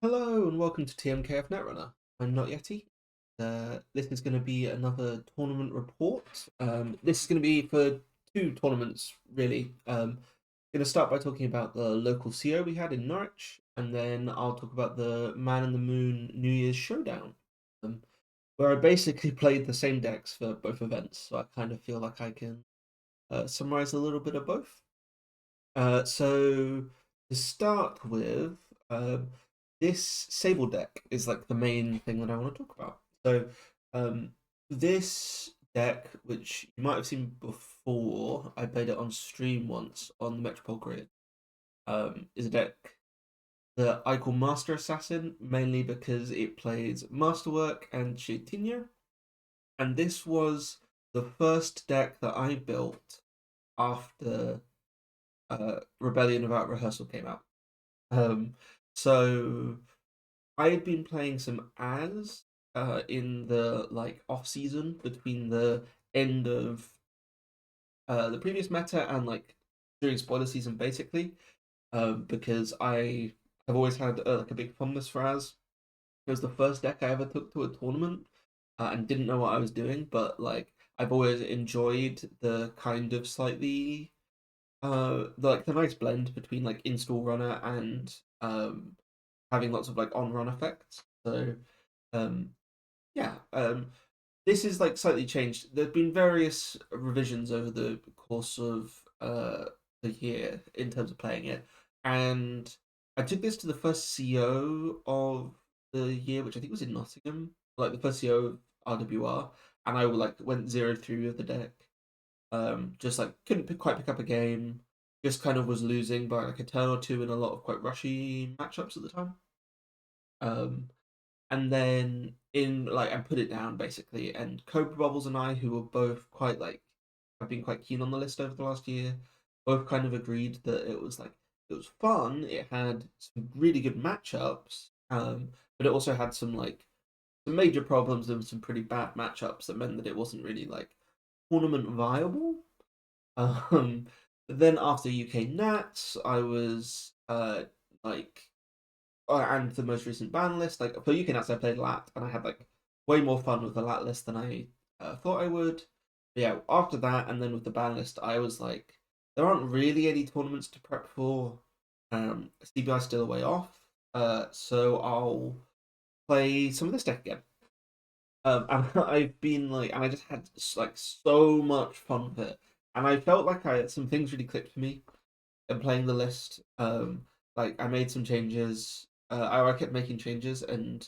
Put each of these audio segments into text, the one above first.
Hello and welcome to TMKF Netrunner. I'm not Yeti. This is going to be another tournament report. This is going to be for two tournaments, really. Going to start by talking about the local CO we had in Norwich, and then I'll talk about the ManintheMoon New Year's Showdown, um, where I basically played the same decks for both events, so I kind of feel like I can summarize a little bit of both. So to start with, this Sable deck is like the main thing that I want to talk about. So um, this deck, which you might have seen before, I played it on stream once on the Metropole Grid, is a deck that I call Master Assassin, mainly because it plays Masterwork and Jeitinho. And this was the first deck that I built after Rebellion Without Rehearsal came out. Um, so I had been playing some in the like off season between the end of the previous meta and like during spoiler season, basically, because I have always had like a big fondness for Az. It was the first deck I ever took to a tournament and didn't know what I was doing, but like I've always enjoyed the kind of slightly the nice blend between like install runner and having lots of like on run effects. So um yeah, this is like slightly changed. There've been various revisions over the course of the year in terms of playing it, and I took this to the first CO of the year, which I think was in Nottingham, like the first CO of RWR, and I like went 0-3 with the deck. Just like couldn't quite pick up a game. Just kind of was losing by like a turn or two in a lot of quite rushy matchups at the time. Um, and then in like and put it down basically. And Cobra Bubbles and I, who were both quite like have been quite keen on the list over the last year, both kind of agreed that it was fun. It had some really good matchups, but it also had some major problems and some pretty bad matchups that meant that it wasn't really like tournament viable. Um, but then after UK Nats, I was like and the most recent ban list. Like for UK Nats, I played Lat, and I had like way more fun with the Lat list than I thought I would. But yeah, after that, and then with the ban list, I was like, there aren't really any tournaments to prep for. CBI still a way off, so I'll play some of this deck again. And I've been like, and I just had like so much fun with it, and I felt like I some things really clicked for me in playing the list. Like I made some changes. I kept making changes, and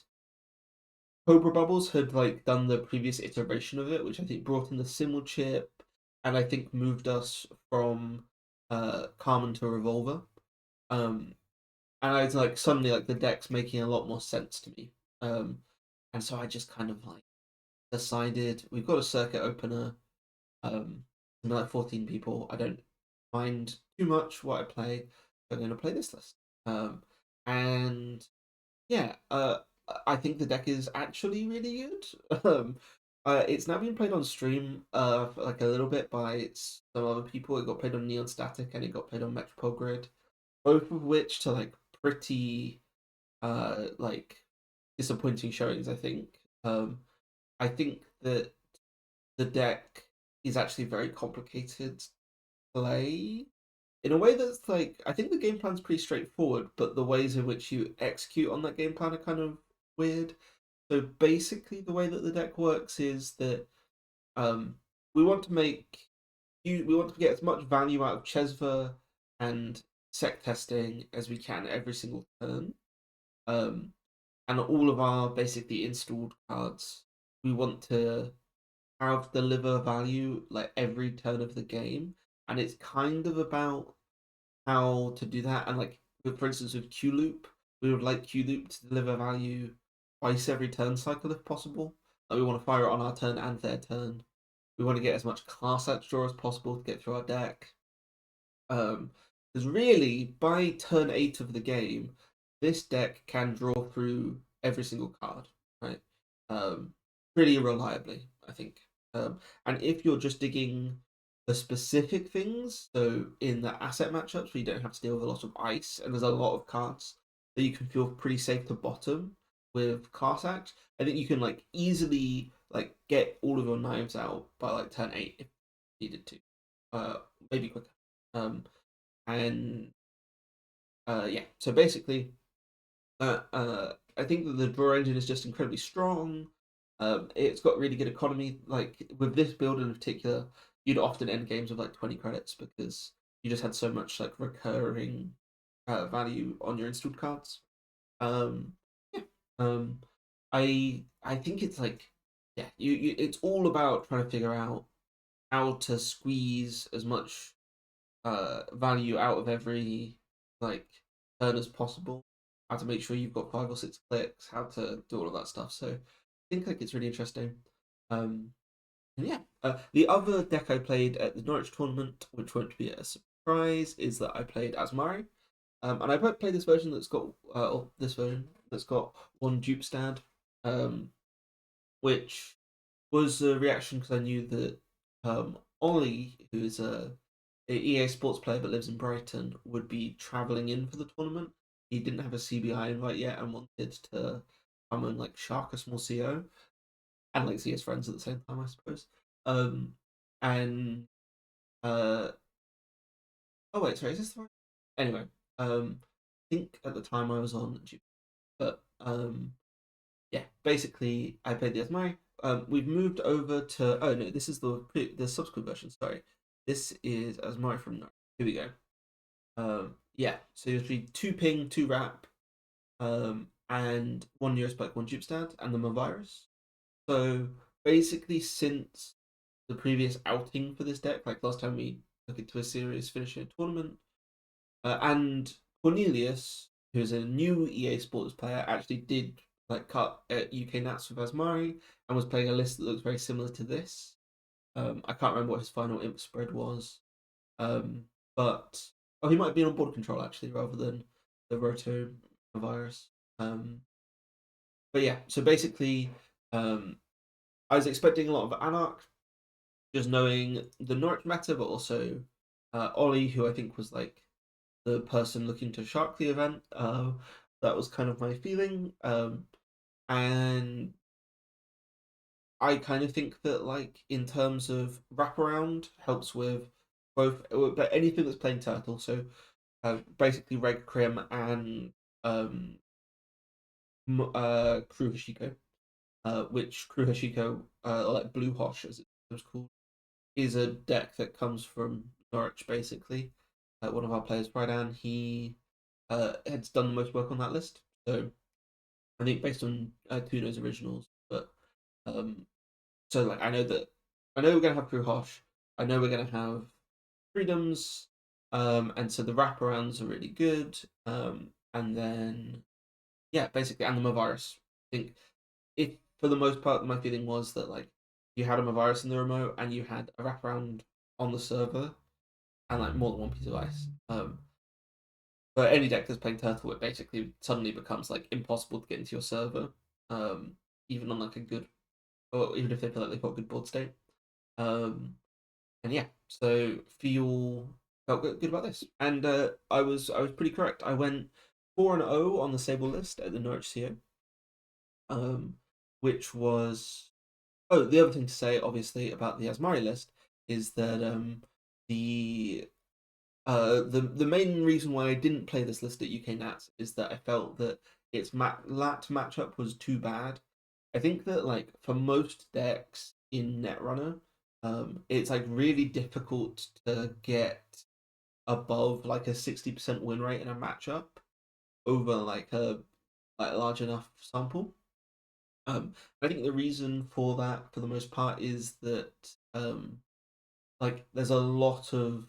Cobra Bubbles had like done the previous iteration of it, which I think brought in the Simmel chip, and I think moved us from Carmen to Revolver. Um, and I was like suddenly like the deck's making a lot more sense to me. And so I just kind of like decided we've got a circuit opener. Something like 14 people. I don't mind too much what I play. I'm going to play this list. And yeah, I think the deck is actually really good. It's now been played on stream for like a little bit by some other people. It got played on Neon Static and it got played on Metropole Grid, both of which to like pretty like disappointing showings. I think that the deck is actually very complicated to play in a way that's like I think the game plan's pretty straightforward, but the ways in which you execute on that game plan are kind of weird. So basically, the way that the deck works is that um, we want to make we want to get as much value out of Chesva and sec testing as we can every single turn. Um, and all of our basically installed cards, we want to have deliver value like every turn of the game, and it's kind of about how to do that. And like, for instance, with Q Loop, we would like Q Loop to deliver value twice every turn cycle if possible. Like, we want to fire it on our turn and their turn. We want to get as much class edge draw as possible to get through our deck. Because really, by turn 8 of the game, this deck can draw through every single card, right? Um, Pretty reliably, I think. And if you're just digging the specific things, so in the asset matchups where you don't have to deal with a lot of ice, and there's a lot of cards that you can feel pretty safe to bottom with class act. I think you can like easily like get all of your knives out by like turn 8 if needed to, maybe quicker. And yeah, so basically, I think that the draw engine is just incredibly strong. It's got really good economy. Like with this build in particular, you'd often end games with like 20 credits because you just had so much like recurring value on your installed cards. Yeah. I think it's like yeah, it's all about trying to figure out how to squeeze as much value out of every like turn as possible, how to make sure you've got 5 or 6 clicks, how to do all of that stuff. So I think like it's really interesting. Um, and yeah, the other deck I played at the Norwich tournament, which won't be a surprise, is that I played Azmari. And I played this version that's got or this version that's got one dupe stand, which was a reaction because I knew that Ollie, who is a EA Sports player but lives in Brighton, would be travelling in for the tournament. He didn't have a CBI invite yet and wanted to come and like shark a small CO and like see his friends at the same time, I suppose. And uh, oh wait, sorry, is this the right? Anyway, I think at the time I was on, but yeah, basically I played the Asmari. We've moved over to oh no, this is the subsequent version. Sorry, this is Asmari from Norwich. Here we go. Yeah, so you'll be 2 ping, 2 rap, and 1 Neurospike, 1 dupe stand, and the virus. So basically, since the previous outing for this deck, like last time we took it to a series finishing a tournament, and Cornelius, who's a new EA Sports player, actually did like cut at UK Nats with Asmari and was playing a list that looks very similar to this. I can't remember what his final imp spread was, but oh, he might have been on board control actually rather than the roto virus. But yeah, so basically, I was expecting a lot of Anarch, just knowing the Norwich meta, but also Ollie, who I think was like the person looking to shark the event. That was kind of my feeling, and I kind of think that like in terms of wraparound helps with both, but anything that's playing turtle. So basically Reg Krim and Crew Hashiko, which Crew Hashiko, like Blue Hosh as it was called, is a deck that comes from Norwich basically. One of our players, Bridan, he has done the most work on that list. So I think based on Kuno's originals, but um, so like I know we're gonna have Crew Hosh. I know we're gonna have Freedoms, and so the wraparounds are really good. And then yeah, basically, and the virus. I think if for the most part, my feeling was that like you had a virus in the remote and you had a wraparound on the server and like more than one piece of ice. But any deck that's playing Turtle, it basically suddenly becomes like impossible to get into your server, even on like a good, or even if they feel like they've got good board state. Um, and yeah, so felt good about this, and I was pretty correct. I went 4-0 on the Sable list at the Norwich CO, which was oh the other thing to say obviously about the Asmari list is that the the main reason why I didn't play this list at UK Nats is that I felt that its lat matchup was too bad. I think that like for most decks in Netrunner, it's like really difficult to get above like a 60% win rate in a matchup over like a large enough sample. I think the reason for that, for the most part, is that like there's a lot of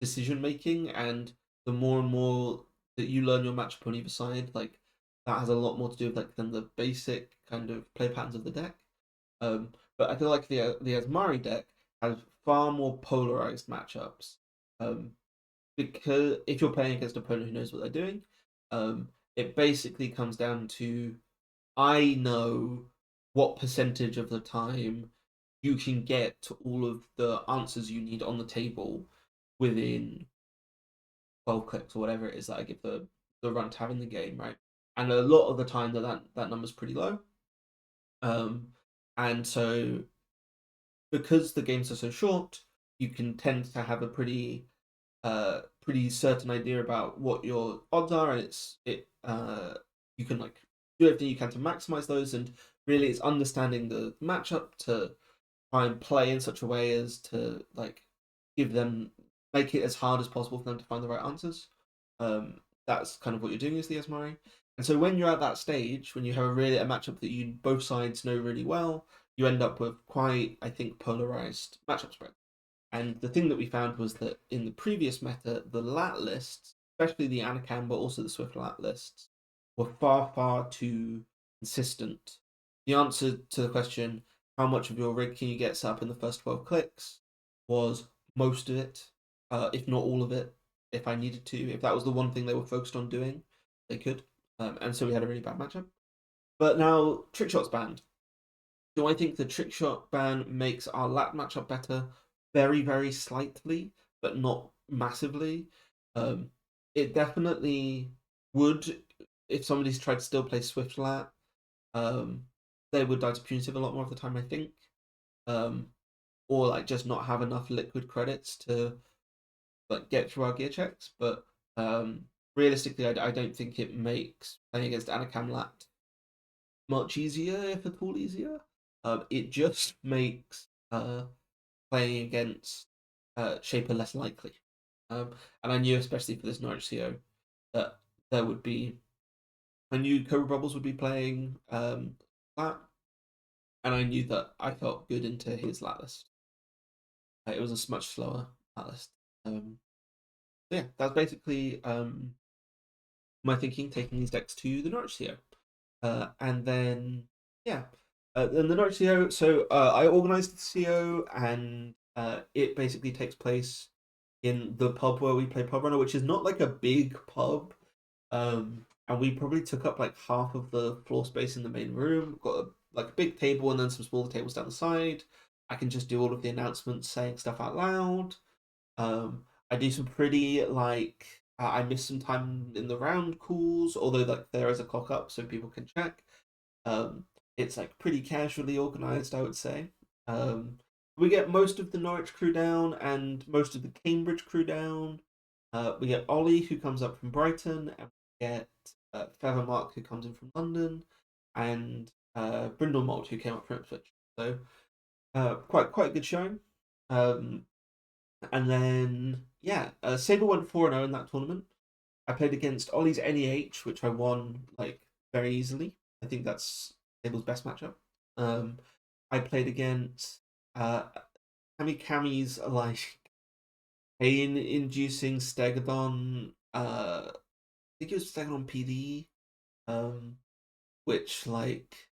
decision making, and the more and more that you learn your matchup on either side, like that has a lot more to do with like than the basic kind of play patterns of the deck. But I feel like the Asmari deck has far more polarized matchups. Because if you're playing against an opponent who knows what they're doing, it basically comes down to I know what percentage of the time you can get all of the answers you need on the table within 12 clicks or whatever it is that I give the run to have in the game, right? and a lot of the time that number's pretty low. And so because the games are so short, you can tend to have a pretty certain idea about what your odds are, and you can like do everything you can to maximize those, and really it's understanding the matchup to try and play in such a way as to like make it as hard as possible for them to find the right answers. That's kind of what you're doing as the Asmari. And so when you're at that stage, when you have a matchup that you both sides know really well, you end up with quite, I think, polarized matchup spread. And the thing that we found was that in the previous meta, the lat lists, especially the Anacam, but also the Swift lat lists, were far, far too consistent. The answer to the question, how much of your rig can you get set up in the first 12 clicks, was most of it, if not all of it, if I needed to. If that was the one thing they were focused on doing, they could. And so we had a really bad matchup. But now, trick shots banned. Do I think the trick shot ban makes our lat matchup better? Very, very slightly, but not massively. Um, it definitely would if somebody's tried to still play Swift lat. Um, they would die to punitive a lot more of the time, I think, um, or like just not have enough liquid credits to like get through our gear checks. But realistically, I don't think it makes playing against Anacam lat much easier, if at all easier. It just makes playing against Shaper less likely. And I knew, especially for this Norwich CO, that there would be. I knew Cobra Bubbles would be playing that, and I knew that I felt good into his lat list. It was a much slower lat list. Yeah, that's basically my thinking taking these decks to the Norwich CO. And then, yeah, then the Norwich CO. So I organised the CO, and it basically takes place in the pub where we play Pub Runner, which is not like a big pub. And we probably took up like half of the floor space in the main room. Got like a big table and then some smaller tables down the side. I can just do all of the announcements, saying stuff out loud. I do some pretty like I miss some time in the round calls, although like there is a clock up so people can check. It's like pretty casually organized, I would say. We get most of the Norwich crew down and most of the Cambridge crew down. We get Ollie who comes up from Brighton, and we get Feathermark who comes in from London, and Brindlemold who came up from Ipswich. So quite a good showing. Um, and then yeah, Sable went 4-0 in that tournament. I played against Ollie's NEH, which I won like very easily. I think that's Sable's best matchup. I played against Kami's like pain-inducing Stegodon. I think it was Stegodon PD, which like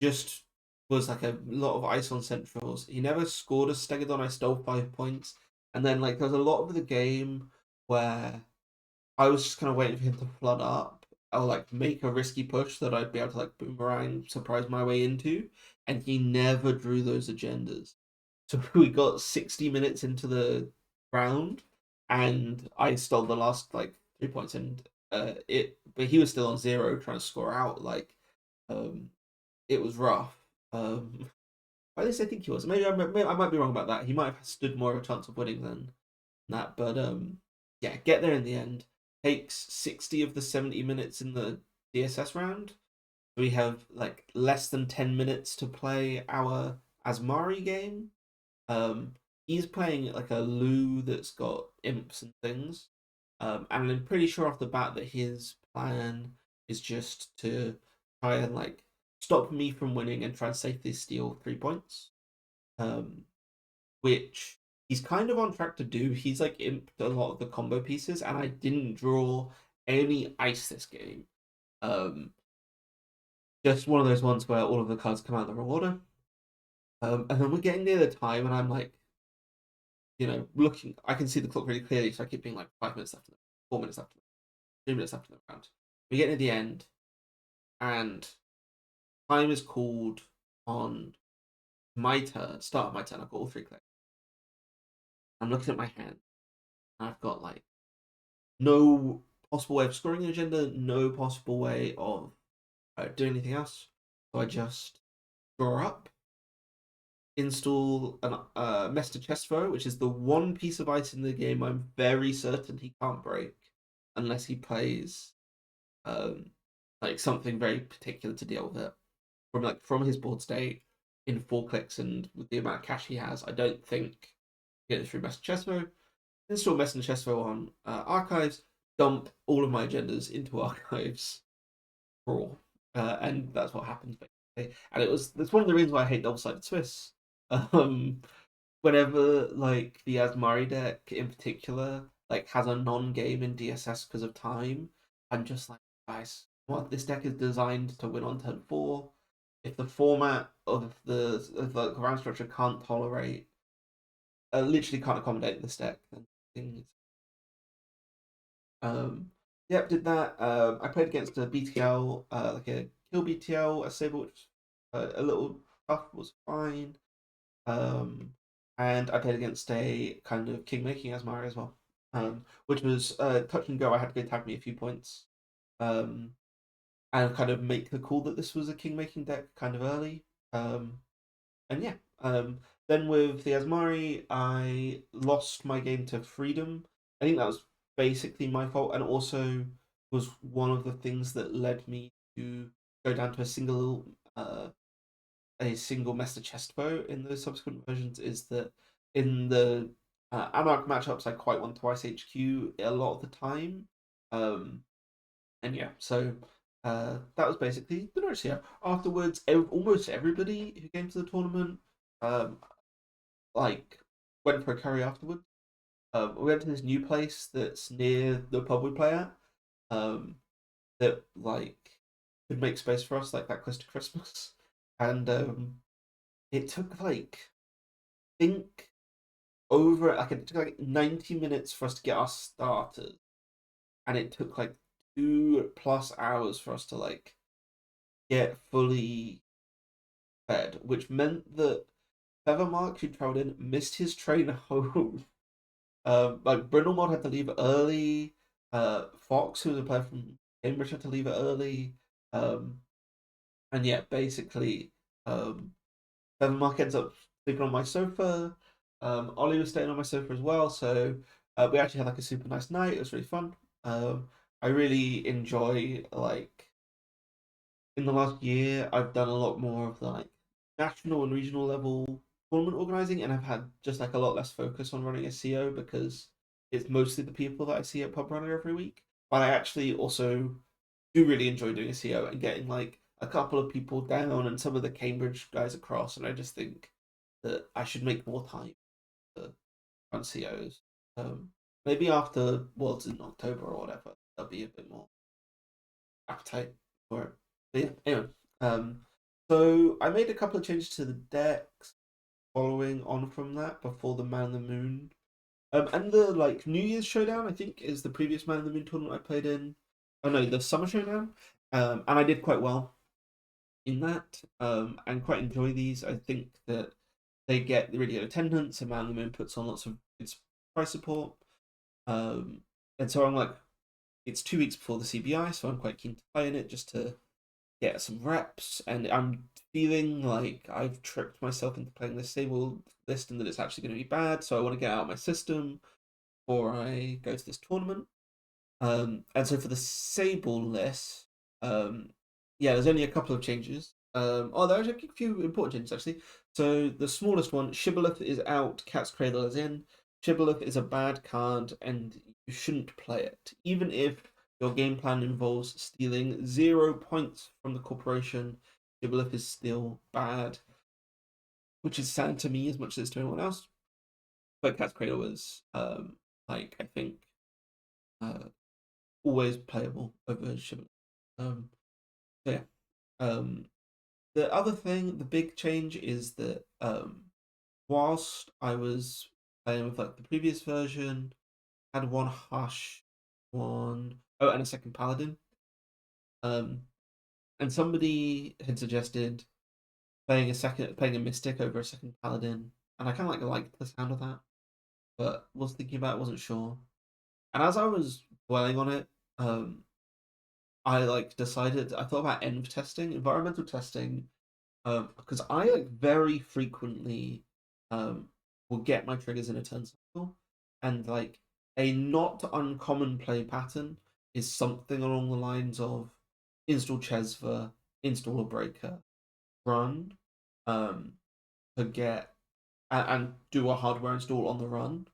just was like a lot of ice on centrals. He never scored a Stegodon. I stole 5 points, and then like there was a lot of the game where I was just kind of waiting for him to flood up or like make a risky push that I'd be able to like boomerang surprise my way into, and he never drew those agendas. So we got 60 minutes into the round, and I stole the last like 3 points, and but he was still on zero trying to score out. Like, it was rough. At least I think he was. Maybe I might be wrong about that. He might have stood more of a chance of winning than that, but yeah, get there in the end. Takes 60 of the 70 minutes in the DSS round. We have like less than 10 minutes to play our Azmari game. Um, he's playing like a Lou that's got imps and things. And I'm pretty sure off the bat that his plan is just to try and like stop me from winning and try and safely steal 3 points. Um, which he's kind of on track to do. He's like imped a lot of the combo pieces, and I didn't draw any ice this game. Um, just one of those ones where all of the cards come out in the wrong order. And then we're getting near the time, and I'm like, looking. I can see the clock really clearly, so I keep being like 5 minutes left, 4 minutes left, 3 minutes left in the round. We get near the end, and time is called on my turn. Start of my turn. I've got all three clicks. I'm looking at my hand, and I've got like no possible way of scoring an agenda, no possible way of doing anything else. So I just draw up, install an Mester Chestro, which is the one piece of ice in the game I'm very certain he can't break unless he plays um, like something very particular to deal with it from his board state in 4 clicks, and with the amount of cash he has, I don't think get it through Mester Chestro. Install Mester Chestro on archives, dump all of my agendas into archives, raw, and that's what happens basically. And that's one of the reasons why I hate double-sided Swiss. Um, Whenever like the Azmari deck in particular like has a non-game in DSS because of time, I'm just like, guys, what, this deck is designed to win on turn 4. If the format of the round structure can't tolerate, literally can't accommodate this deck, then things. Yep, did that. I played against a BTL, like a kill BTL, a Sable, which a little tough, was fine. And I played against a kind of king making Asmari as well, which was touch and go. I had to go tag me a few points, and kind of make the call that this was a king making deck kind of early. And yeah, then with the Asmari, I lost my game to Freedom. I think that was basically my fault, and also was one of the things that led me to go down to a single Mester Chestbow in the subsequent versions. Is that in the Anarch matchups, I quite want Twice HQ a lot of the time. And yeah, so that was basically the Norwich CO. Afterwards, almost everybody who came to the tournament um, like went for a curry afterwards. We went to this new place that's near the pub we play at. That like could make space for us like that close to Christmas, and it took like I think over like it took like 90 minutes for us to get our starters, and it took like 2+ hours for us to like get fully fed, which meant that Feathermark, who traveled in, missed his train home. Like Brindlemod had to leave early. Fox, who was a player from Cambridge, had to leave it early. Um, and yeah, basically, Mark ends up sleeping on my sofa. Ollie was staying on my sofa as well, so we actually had like a super nice night. It was really fun. I really enjoy like in the last year I've done a lot more of the like national and regional level tournament organizing, and I've had just like a lot less focus on running a CO because it's mostly the people that I see at Pub Runner every week. But I actually also do really enjoy doing a CO and getting like a couple of people down and some of the Cambridge guys across, and I just think that I should make more time to run COs. Maybe after Worlds in October or whatever, there'll be a bit more appetite for it. But yeah, anyway. So I made a couple of changes to the decks following on from that before the ManintheMoon. And the like New Year's Showdown, I think, is the previous ManintheMoon tournament I played in. Oh no, the Summer Showdown. And I did quite well in that. And quite enjoy these. I think that they get really good attendance, and ManintheMoon puts on lots of good price support. And so I'm like, it's 2 weeks before the CBI, so I'm quite keen to play in it just to get some reps. And I'm feeling like I've tricked myself into playing this Sable list and that it's actually going to be bad, so I want to get out of my system before I go to this tournament. And so for the Sable list, yeah, there's only a couple of changes. Oh, there's a few important changes actually. So the smallest one, Shibboleth is out, Cat's Cradle is in. Shibboleth is a bad card, and you shouldn't play it, even if your game plan involves stealing 0 points from the corporation. Shibboleth is still bad, which is sad to me as much as it's to anyone else. But Cat's Cradle is, like I think, uh, always playable over Shibboleth. So yeah. The other thing, the big change is that whilst I was playing with like the previous version, I had one Hush, and a second Paladin. Um, and somebody had suggested playing a Mystic over a second Paladin, and I kind of like liked the sound of that, but was thinking about it, wasn't sure. And as I was dwelling on it, I like decided I thought about env testing, environmental testing, because I like very frequently will get my triggers in a turn cycle, and like a not uncommon play pattern is something along the lines of install Chesva, install a breaker, run, um, to get and do a hardware install on the run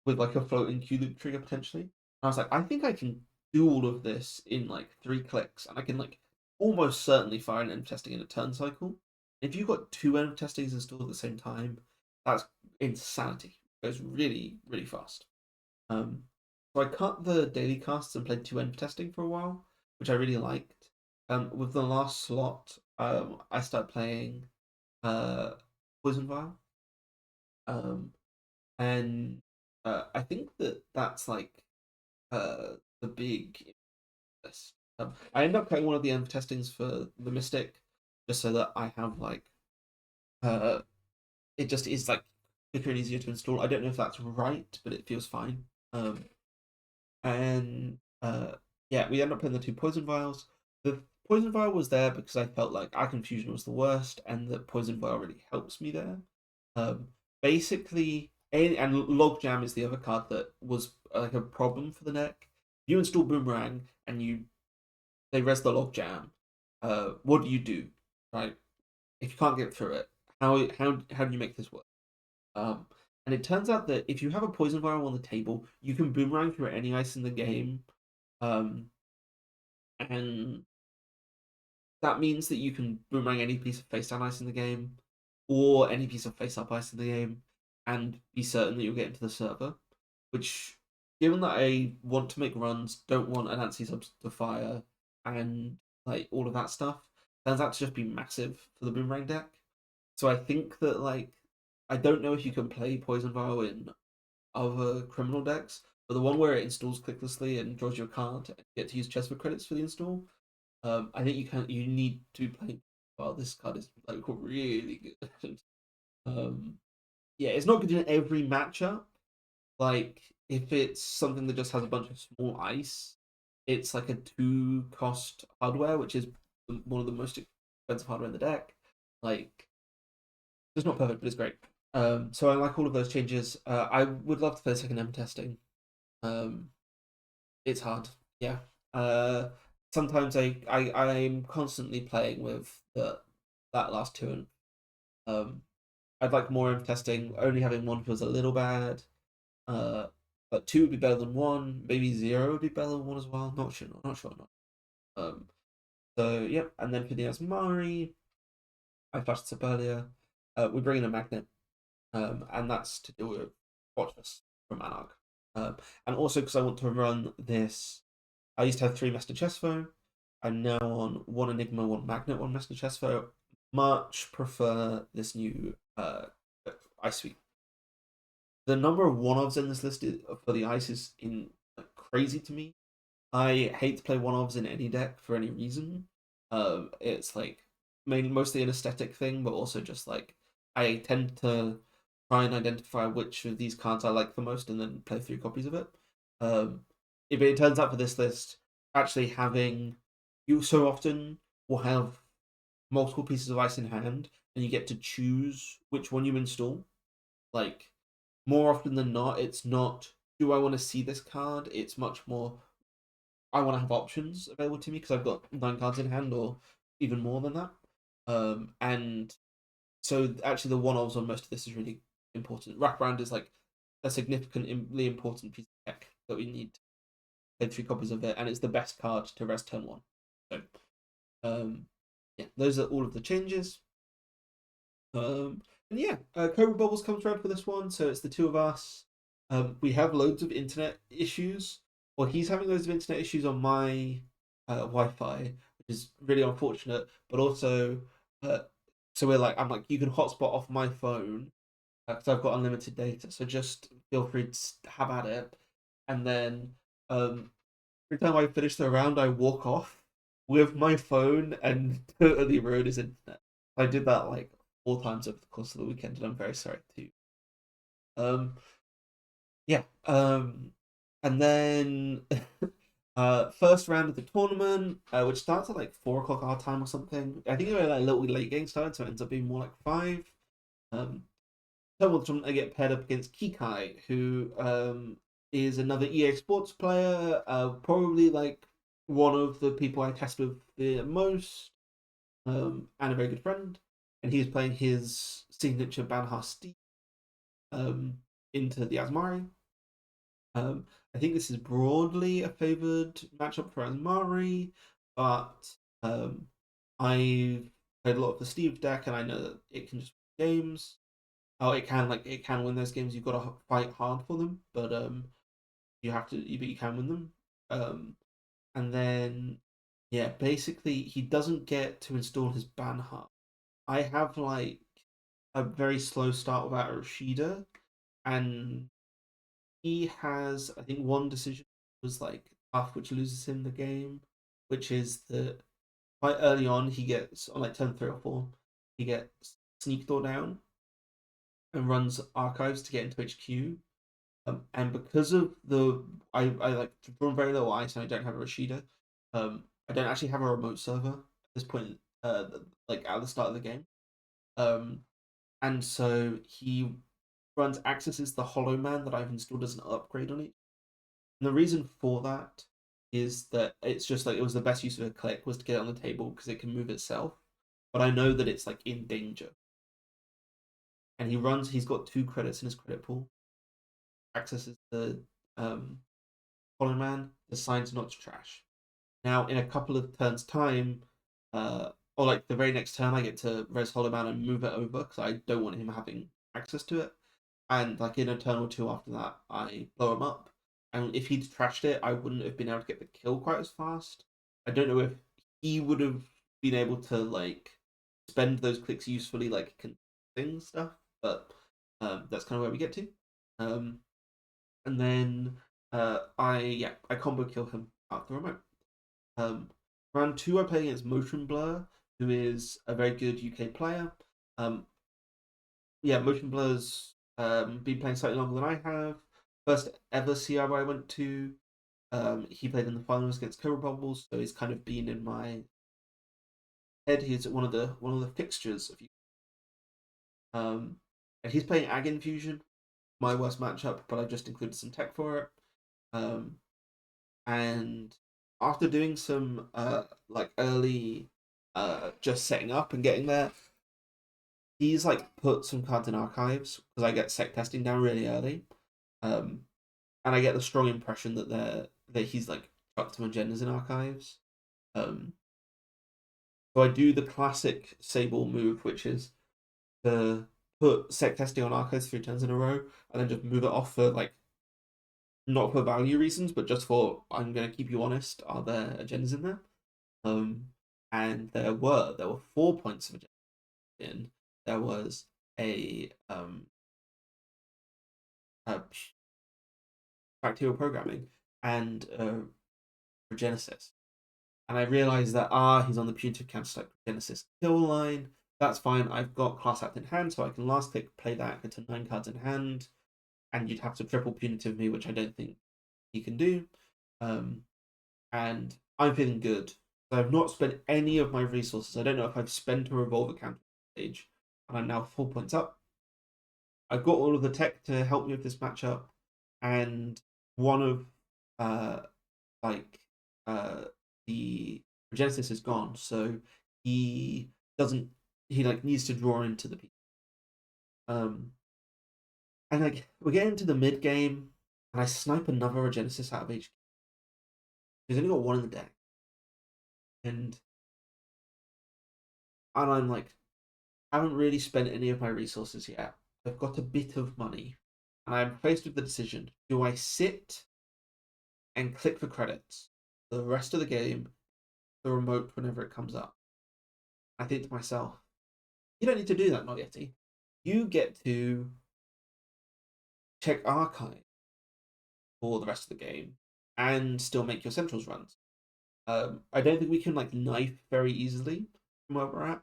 with like a floating Q loop trigger potentially. And I was like, I think I can do all of this in like 3 clicks, and I can like almost certainly fire an env testing in a turn cycle. If you've got 2 env testings installed at the same time, that's insanity. It goes really, really fast. Um, so I cut the daily casts and played 2 env testing for a while, which I really liked. With the last slot, I started playing Poison Vial. Um, and I think that that's like the big. I end up cutting one of the env testings for the Mystic, just so that I have like uh, it just is like quicker and easier to install. I don't know if that's right, but it feels fine. And yeah, we end up playing the 2 poison vials. The poison vial was there because I felt like Eye Confusion was the worst, and the poison vial really helps me there. Um, Basically, and Logjam is the other card that was like a problem for the deck. You install Boomerang and they res the Logjam. What do you do, right? If you can't get through it, how do you make this work? Um, and it turns out that if you have a poison vial on the table, you can Boomerang through any ice in the game, um, and that means that you can Boomerang any piece of face down ice in the game, or any piece of face up ice in the game, and be certain that you'll get into the server. Which, given that I want to make runs, don't want an anti subs to fire, and like all of that stuff, turns out to just be massive for the Boomerang deck. So I think that like I don't know if you can play Poison Vial in other criminal decks, but the one where it installs clicklessly and draws you a card and you get to use Chesva credits for the install, I think you need to play. Well, this card is like really good. um, yeah, it's not good in every matchup. Like if it's something that just has a bunch of small ice, it's like a 2 cost hardware, which is one of the most expensive hardware in the deck. Like it's not perfect, but it's great. So I like all of those changes. I would love to play second M testing. Um, it's hard, yeah. Sometimes I'm constantly playing with that last two, and um, I'd like more M testing. Only having one feels a little bad. Uh, but 2 would be better than 1. Maybe 0 would be better than 1 as well. Not sure. Not sure. Not. So yep. And then for the Azmari, I flashed this up earlier. We bring in a magnet, and that's to do with Fortress from Anarch. And also because I want to run this. I used to have 3 Master Chesfo. I'm now on 1 Enigma, 1 Magnet, 1 Master Chesfo. Much prefer this new Ice Sweep. The number of one-offs in this list for the ice is crazy to me. I hate to play one-offs in any deck for any reason. It's like mostly an aesthetic thing, but also just like I tend to try and identify which of these cards I like the most and then play 3 copies of it. If it turns out for this list, actually having you so often will have multiple pieces of ice in hand, and you get to choose which one you install. Like more often than not, it's not do I want to see this card? It's much more I want to have options available to me because I've got 9 cards in hand or even more than that. And so actually the one-offs on most of this is really important. Wraparound is like a significantly important piece of tech that we need to play 3 copies of it, and it's the best card to rest turn 1. So yeah, those are all of the changes. And yeah, Cobra Bubbles comes around for this one, so it's the 2 of us. We have loads of internet issues, or he's having loads of internet issues on my Wi-Fi, which is really unfortunate. But also, so I'm like, you can hotspot off my phone because I've got unlimited data. So just feel free to have at it. And then every time I finish the round, I walk off with my phone and totally ruin his internet. I did that like 4 times over the course of the weekend, and I'm very sorry too. Um, yeah. And then First round of the tournament, which starts at like 4 o'clock our time or something. I think it was like a little late game started, so it ends up being more like 5. Um, I get paired up against Kikai, who is another EA Sports player, probably like one of the people I test with the most, and a very good friend. And he's playing his signature Banhar Steed into the Azmari. I think this is broadly a favoured matchup for Azmari, but I've played a lot of the Steve deck, and I know that it can just win games. Oh, it can win those games. You've got to fight hard for them, but you have to, but you can win them. Um, and then yeah, basically he doesn't get to install his Banhart. I have like a very slow start without a Rashida, and he has, I think, one decision was like tough, which loses him the game, which is that quite early on he gets on like turn 3 or 4, he gets sneak door down and runs archives to get into HQ. And because of I like drawn very little ice and I don't have a Rashida. I don't actually have a remote server at this point. Like at the start of the game. Um, and so he runs accesses the Hollow Man that I've installed as an upgrade on it. And the reason for that is that it's just like it was the best use of a click was to get it on the table because it can move itself. But I know that it's like in danger. And he's got 2 credits in his credit pool. Accesses the um Hollow Man, decides not to trash. Now, in a couple of turns' time, or like the very next turn, I get to res Hollow Man and move it over because I don't want him having access to it. And like in a turn or two after that, I blow him up. And if he'd trashed it, I wouldn't have been able to get the kill quite as fast. I don't know if he would have been able to like spend those clicks usefully, like thing stuff. But that's kind of where we get to. Um, and then I combo kill him out the remote. Um, round 2, I play against Motion Blur, who is a very good UK player. Um, yeah, Motion Blur's been playing slightly longer than I have. First ever CRO I went to, he played in the finals against Cobra Bubbles, so he's kind of been in my head. He's one of the fixtures of you. And he's playing Ag Infusion, my worst matchup, but I just included some tech for it. Um, and after doing some like early just setting up and getting there, he's like put some cards in archives because I get sec testing down really early, um, and I get the strong impression that he's like chucked some agendas in archives. Um, so I do the classic Sable move, which is to put sec testing on archives 3 turns in a row, and then just move it off for like not for value reasons, but just for I'm gonna keep you honest. Are there agendas in there? Um, and there were 4 points of agenda in. There was a bacterial programming and Genesis. And I realized that he's on the punitive counterstrike Genesis kill line. That's fine. I've got class act in hand, so I can last click play that get to 9 cards in hand, and you'd have to triple punitive me, which I don't think he can do. And I'm feeling good. I've not spent any of my resources. I don't know if I've spent a revolver counter stage, and I'm now 4 points up. I've got all of the tech to help me with this matchup, and one of uh like the Genesis is gone, so he doesn't he like needs to draw into the um and like we get into the mid game and I snipe another Genesis out of HQ. He's only got one in the deck, and I'm like I haven't really spent any of my resources yet. I've got a bit of money, and I'm faced with the decision: do I sit and click for credits for the rest of the game, the remote whenever it comes up? I think to myself, you don't need to do that, not Yeti. You get to check archive for the rest of the game and still make your centrals runs. I don't think we can like knife very easily from where we're at.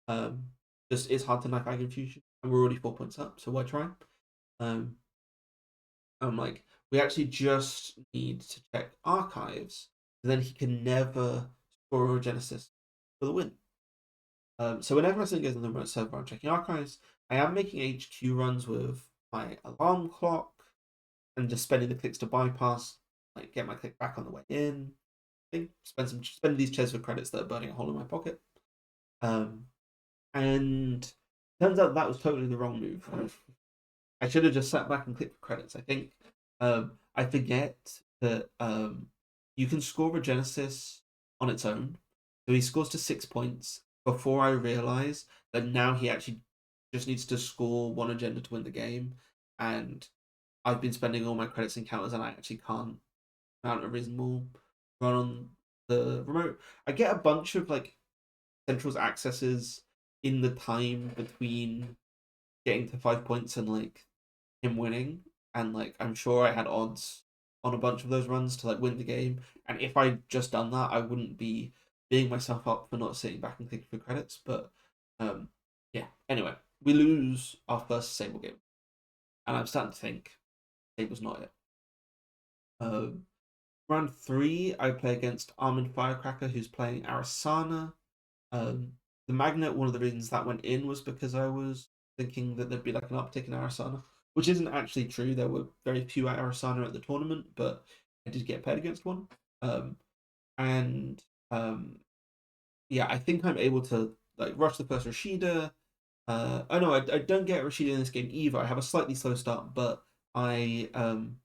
Um, just it's hard to knife Ag Infusion, and we're already 4 points up, so why try? Um, I'm like, we actually just need to check archives then he can never score a Genesis for the win. So whenever something goes on the remote server, I'm checking archives. I am making HQ runs with my alarm clock and just spending the clicks to bypass, like get my click back on the way in. Spend these chairs for credits that are burning a hole in my pocket. And turns out that was totally the wrong move. I should have just sat back and clicked for credits. I think I forget that you can score a Genesis on its own. So he scores to 6 points before I realise that now he actually just needs to score one agenda to win the game. And I've been spending all my credits and counters and I actually can't mount a reasonable run on the remote. I get a bunch of like Central's accesses in the time between getting to 5 points and like him winning, and like I'm sure I had odds on a bunch of those runs to like win the game. And if I'd just done that, I wouldn't be beating myself up for not sitting back and clicking for credits. But yeah. Anyway, we lose our first Sable game, and I'm starting to think Sable's not it. Round 3, I play against Armin Firecracker, who's playing Arasana. The Magnet, one of the reasons that went in was because I was thinking that there'd be like an uptick in Arasana, which isn't actually true. There were very few Arasana at the tournament, but I did get paired against one. And yeah, I think I'm able to like rush the first Rashida. Oh no, I don't get Rashida in this game either. I have a slightly slow start, but I am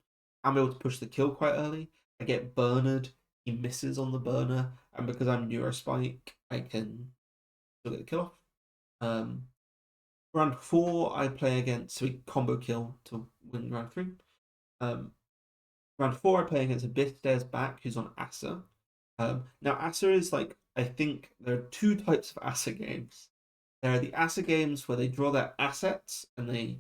able to push the kill quite early. I get Bernard. He misses on the burner, and because I'm Neurospike, I can still get the kill off. Round 4, I play against, so we combo kill to win round 3. Round 4, I play against Abyss Stairs Back, who's on Asa. Now, Asa is like, I think there are two types of Asa games. There are the Asa games where they draw their assets and they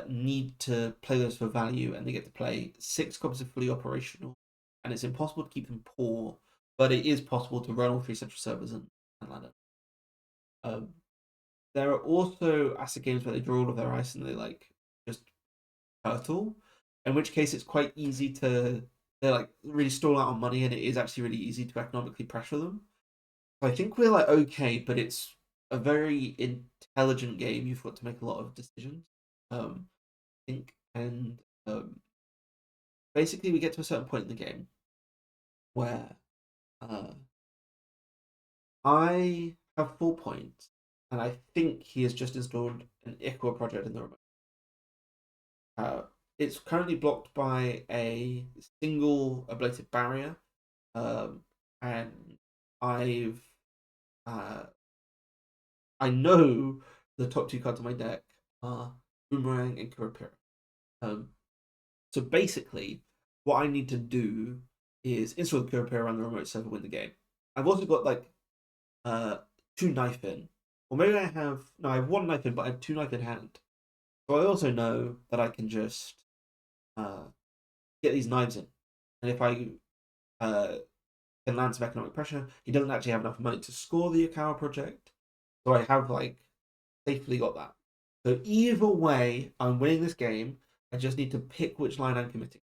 need to play those for value, and they get to play 6 copies of fully operational, and it's impossible to keep them poor, but it is possible to run all 3 central servers and land it. There are also Asa games where they draw all of their ice and they like just turtle, in which case it's quite easy to they like really stall out on money, and it is actually really easy to economically pressure them. So I think we're like okay, but it's a very intelligent game. You've got to make a lot of decisions. I think, and basically we get to a certain point in the game where I have 4 points, and I think he has just installed an Iqua project in the remote. It's currently blocked by a single ablative barrier, and I've I know the top 2 cards of my deck are Boomerang and Kurapira. So basically, what I need to do is install the Kurapira on the remote server, win the game. I've also got like 2 knife in, or maybe I have no, I have 1 knife in, but I have 2 knife in hand. So I also know that I can just get these knives in, and if I can land some economic pressure, he doesn't actually have enough money to score the Akawa project. So I have like safely got that. So either way, I'm winning this game. I just need to pick which line I'm committing.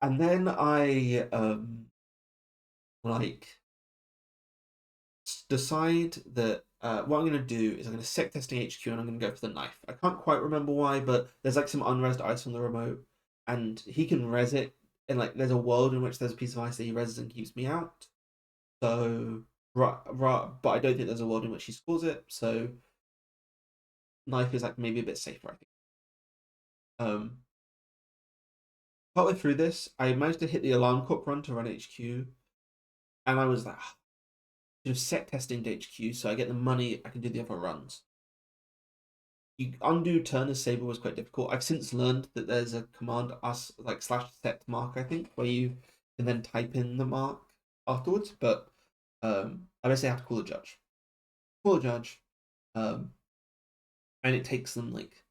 And then I like decide that what I'm going to do is I'm going to sec testing HQ and I'm going to go for the knife. I can't quite remember why, but there's like some unresed ice on the remote, and he can res it. And like there's a world in which there's a piece of ice that he reses and keeps me out. So right, but I don't think there's a world in which he scores it. So knife is like maybe a bit safer, I think. Partway through this, I managed to hit the alarm clock run to run HQ, and I was like, should have set testing to HQ so I get the money, I can do the other runs. You undo turn as Sable was quite difficult. I've since learned that there's a command us like /set mark, I think, where you can then type in the mark afterwards. But I basically have to call the judge. Call the judge, and it takes them like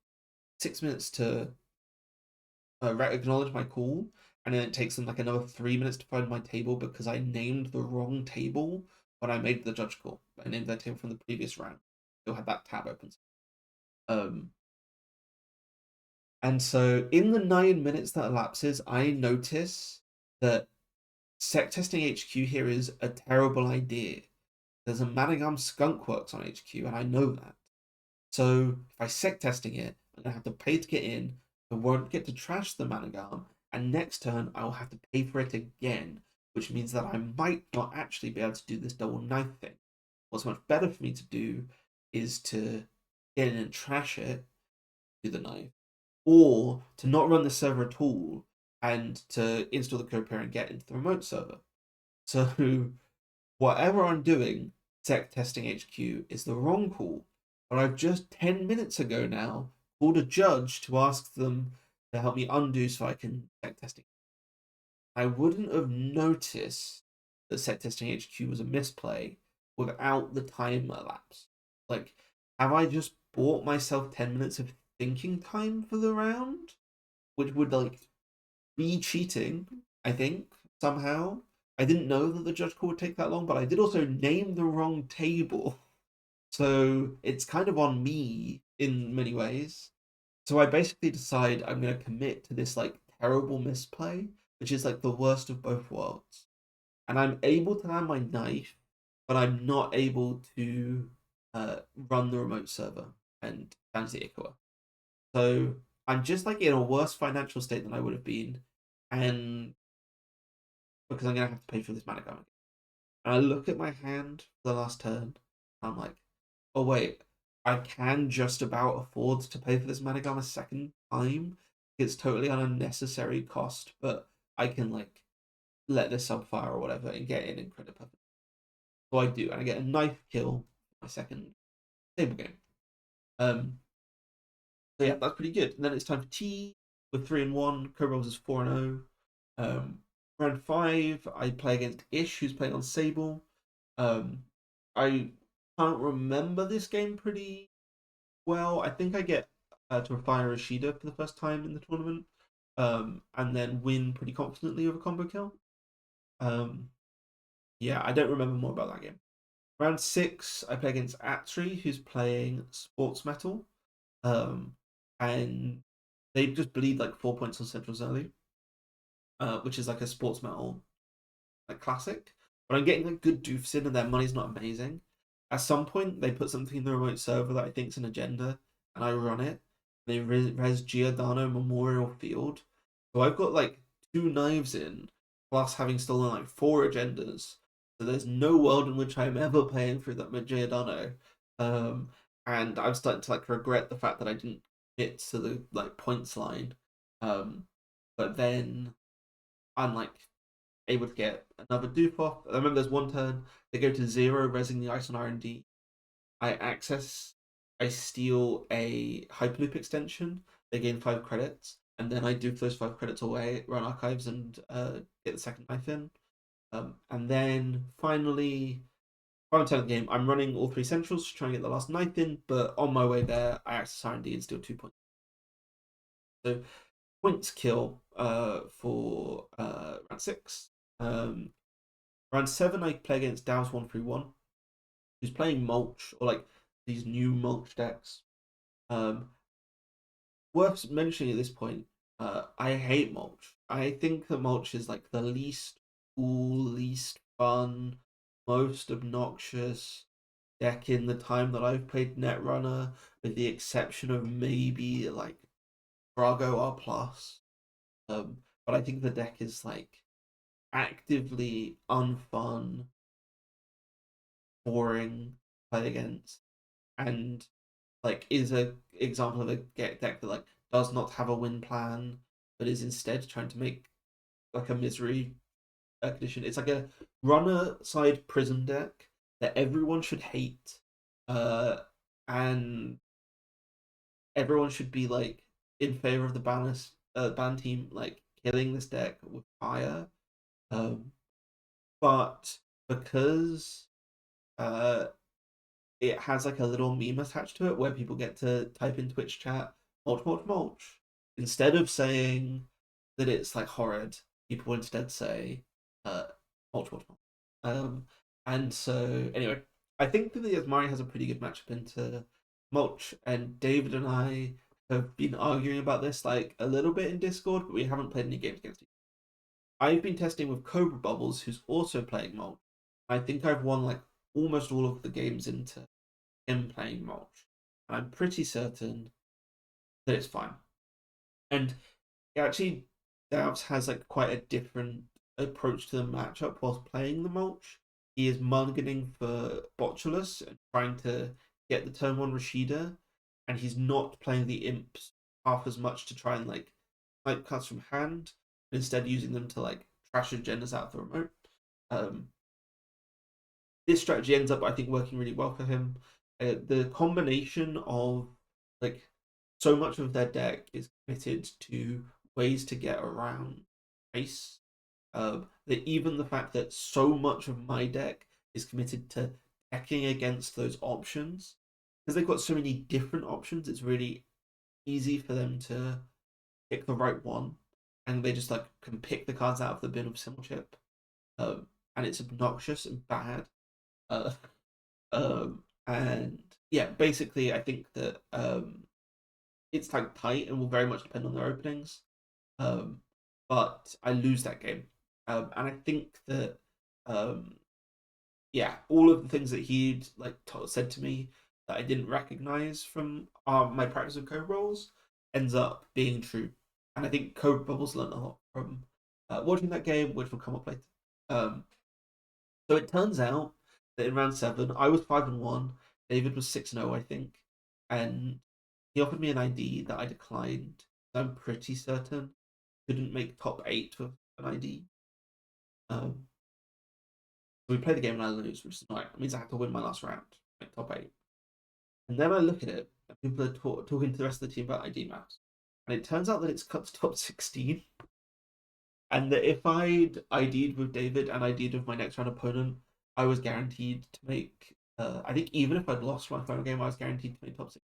6 minutes to acknowledge my call, and then it takes them like another 3 minutes to find my table because I named the wrong table when I made the judge call. I named that table from the previous round. Still had that tab open. And so in the 9 minutes that elapses, I notice that sec testing HQ here is a terrible idea. There's a Manningham Skunk Works on HQ, and I know that. So if I sec testing it, I'm gonna have to pay to get in. I won't get to trash the Manningham, and next turn I will have to pay for it again, which means that I might not actually be able to do this double knife thing. What's much better for me to do is to get in and trash it, do the knife, or to not run the server at all and to install the code pair and get into the remote server. So whatever I'm doing, sec testing HQ is the wrong call. But I've just 10 minutes ago now called a judge to ask them to help me undo so I can sec testing. I wouldn't have noticed that sec testing HQ was a misplay without the time elapse. Like, have I just bought myself 10 minutes of thinking time for the round? Which would, like, be cheating, I think, somehow. I didn't know that the judge call would take that long, but I did also name the wrong table. So it's kind of on me in many ways. So I basically decide I'm going to commit to this, like, terrible misplay, which is, like, the worst of both worlds. And I'm able to land my knife, but I'm not able to run the remote server and manage the Ikawa. So I'm just, like, in a worse financial state than I would have been, and because I'm gonna have to pay for this mana again. And I look at my hand for the last turn, and I'm like, oh wait, I can just about afford to pay for this mana a second time. It's totally an unnecessary cost, but I can, like, let this sub fire or whatever and get in credit perfect. So I do, and I get a knife kill my second table game. So yeah, that's pretty good. And then it's time for tea with 3-1. Co-Rolls is 4-0. Round 5, I play against Ish, who's playing on Sable. I can't remember this game pretty well. I think I get to fire Rashida for the first time in the tournament, and then win pretty confidently over combo kill. Yeah, I don't remember more about that game. Round 6, I play against Atri, who's playing Sports Metal, and they just bleed like 4 points on Central Zerly, which is like a Sports Metal like classic. But I'm getting like good doofs in, and their money's not amazing. At some point, they put something in the remote server that I think's an agenda, and I run it. They res Giordano Memorial Field, so I've got like 2 knives in, plus having stolen like 4 agendas. So there's no world in which I'm ever playing through that Giordano. And I'm starting to like regret the fact that I didn't get to the like points line. But then I'm like able to get another doof off. I remember there's one turn they go to 0, resing the ice on R&D. I steal a Hyperloop extension. They gain 5 credits, and then I doof those 5 credits away, run archives, and get the second knife in. And then finally, final turn of the game, I'm running all 3 centrals to try and get the last knife in, but on my way there, I access R&D and steal 2 points. So points kill for round 6. Round 7, I play against Dows131, who's playing Mulch, or like these new Mulch decks. Worth mentioning at this point, I hate Mulch. I think that Mulch is like the least cool, least fun, most obnoxious deck in the time that I've played Netrunner, with the exception of maybe like Brago R plus. But I think the deck is like actively unfun, boring to play against, and like is a example of a deck that like does not have a win plan, but is instead trying to make like a misery condition. It's like a runner side prism deck that everyone should hate, and everyone should be like in favor of the ban team like killing this deck with fire. But because uh it has like a little meme attached to it where people get to type in Twitch chat mulch mulch mulch. Instead of saying that it's like horrid, people instead say mulch mulch mulch. And so anyway, I think that the Azmari has a pretty good matchup into mulch, and David and I have been arguing about this like a little bit in Discord, but we haven't played any games against each I've been testing with Cobra Bubbles, who's also playing mulch. I think I've won like almost all of the games into him playing mulch. And I'm pretty certain that it's fine. And actually, Doubts has like quite a different approach to the matchup whilst playing the mulch. He is mulliganing for Botulus and trying to get the turn one Rashida, and he's not playing the imps half as much to try and like cuts from hand, but instead using them to like trash agendas out of the remote. Um, this strategy ends up, I think, working really well for him. The combination of like so much of their deck is committed to ways to get around ice. That even the fact that so much of my deck is committed to decking against those options, because they've got so many different options, it's really easy for them to pick the right one, and they just like can pick the cards out of the bin of Symbol Chip, and it's obnoxious and bad. Uh, and yeah, basically, I think that it's like tight and will very much depend on their openings. Um, but I lose that game, and I think that um, yeah, all of the things that he'd like said to me that I didn't recognize from my practice of code rolls ends up being true, and I think Code Bubbles learned a lot from watching that game, which will come up later. Um, so it turns out that in round seven, I was 5-1, David was 6-0, I think, and he offered me an ID that I declined. I'm pretty certain couldn't make top eight with an ID. So we play the game and I lose, which is annoying. It means I have to win my last round, make top eight. And then I look at it, and people are talking to the rest of the team about ID maps, and it turns out that it's cut to top 16. And that if I'd ID'd with David and ID'd with my next round opponent, I was guaranteed to make. I think even if I'd lost my final game, I was guaranteed to make top six.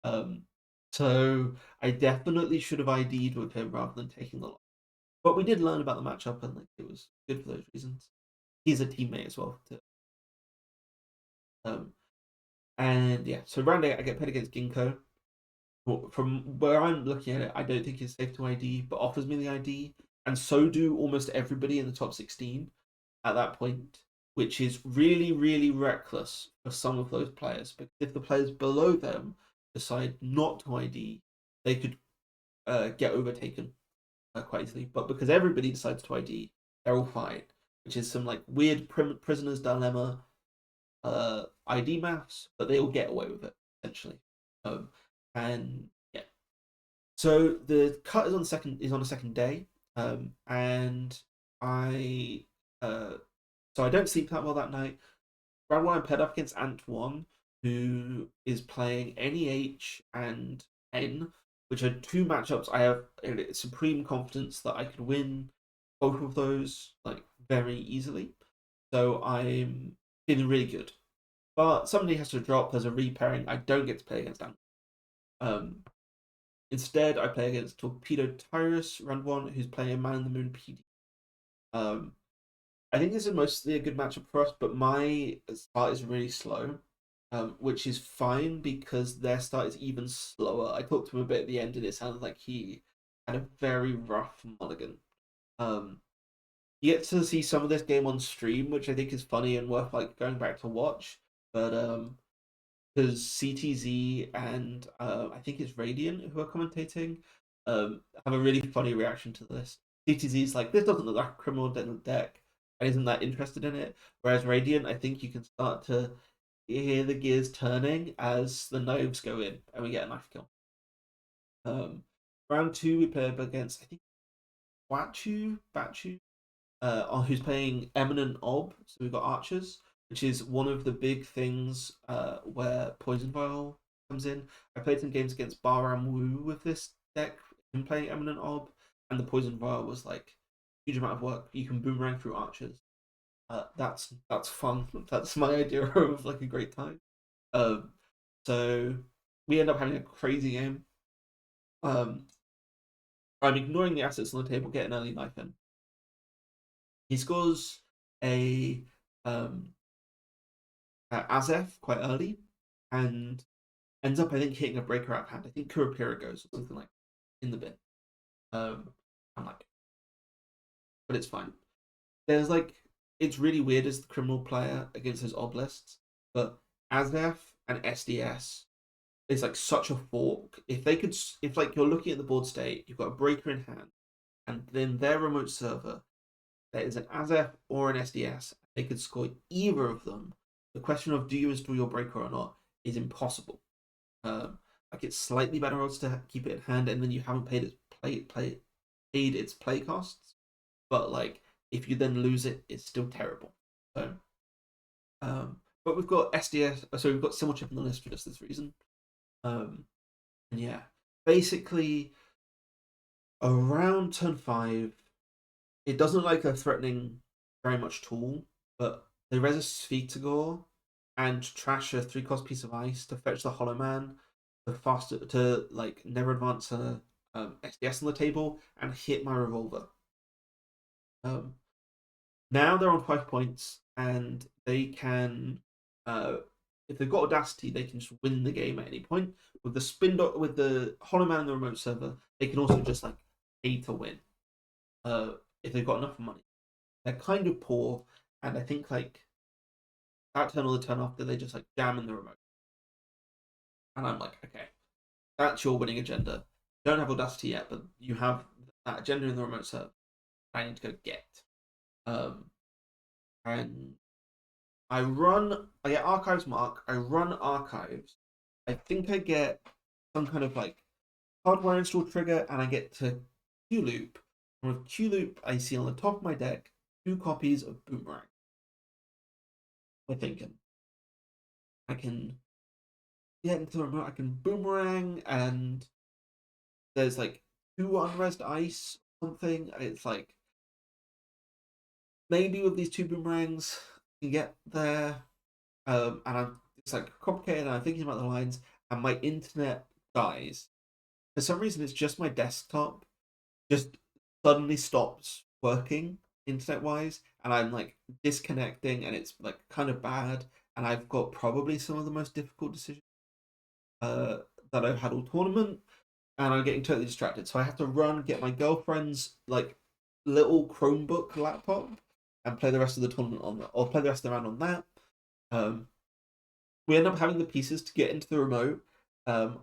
Um, so I definitely should have ID'd with him rather than taking the loss. But we did learn about the matchup, and like it was good for those reasons. He's a teammate as well. Um, and yeah, so round eight, I get paired against Ginkgo. From where I'm looking at it, I don't think it's safe to ID, but offers me the ID, and so do almost everybody in the top 16 at that point, which is really, really reckless for some of those players. Because if the players below them decide not to ID, they could get overtaken quite easily. But because everybody decides to ID, they're all fine, which is some like weird prisoner's dilemma ID maths, but they all get away with it essentially. And yeah, so the cut is on a second day, and I so I don't sleep that well that night. Round one, I'm paired up against Ant One, who is playing NEH and N, which are two matchups I have supreme confidence that I could win both of those like very easily. So I'm feeling really good. But somebody has to drop. There's a repairing. I don't get to play against Ant. Um, Instead, I play against Torpedo Tyrus round one, who's playing a ManintheMoon PD. Um, I think this is mostly a good matchup for us, but my start is really slow, which is fine because their start is even slower. I talked to him a bit at the end, and it sounded like he had a very rough mulligan. Um, you get to see some of this game on stream, which I think is funny and worth like going back to watch. But because CTZ and I think it's Radiant who are commentating have a really funny reaction to this. CTZ is like, this doesn't look like a criminal deck and isn't that interested in it. Whereas Radiant, I think you can start to hear the gears turning as the knives go in and we get a knife kill. Round two, we play up against, I think, Batu, who's playing Eminent Ob. So we've got archers, which is one of the big things where Poison Vial comes in. I played some games against Baram Wu with this deck, him playing Eminent Ob, and the Poison Vial was like huge amount of work. You can boomerang through archers. That's fun. That's my idea of like a great time. Um, so we end up having a crazy game. Um, I'm ignoring the assets on the table, get an early knife in. He scores a um, Azef quite early and ends up, I think, hitting a breaker out of hand. I think Kurapira goes or something like in the bin. I'm like, but it's fine. There's like it's really weird as the criminal player against those obelisks, but ASF and SDS is like such a fork. If they could, if like you're looking at the board state, you've got a breaker in hand, and then their remote server, there is an ASF or an SDS. They could score either of them. The question of do you install your breaker or not is impossible. Like it's slightly better odds to keep it in hand, and then you haven't paid its play costs. But like if you then lose it, it's still terrible. So, but we've got SDS, so we've got Symbol Chip on the list for just this reason. And yeah, basically around turn 5, it doesn't look like they're threatening very much tool, but they resist Sphetagor and trash a 3-cost piece of ice to fetch the Hollow Man, to faster to like never advance a SDS on the table and hit my revolver. Now they're on 5 points and they can, if they've got audacity, they can just win the game at any point. With the with the Hollow Man and the remote server, they can also just like pay to win. If they've got enough money, they're kind of poor, and I think like that turn or the turn after they just like jam in the remote, and I'm like, okay, that's your winning agenda. You don't have audacity yet, but you have that agenda in the remote server. I need to go get. And I get Archives Mark, I run Archives. I think I get some kind of like hardware install trigger, and I get to Q Loop. And with Q Loop, I see on the top of my deck 2 copies of Boomerang. We're thinking I can get into the remote, I can Boomerang, and there's like 2 unresed ice, something. It's like maybe with these 2 boomerangs, I can get there. And it's like complicated, and I'm thinking about the lines, and my internet dies. For some reason, it's just my desktop just suddenly stops working internet wise, and I'm like disconnecting, and it's like kind of bad. And I've got probably some of the most difficult decisions that I've had all tournament, and I'm getting totally distracted. So I have to run, get my girlfriend's like little Chromebook laptop, and play the rest of the tournament on that, or play the rest of the round on that. We end up having the pieces to get into the remote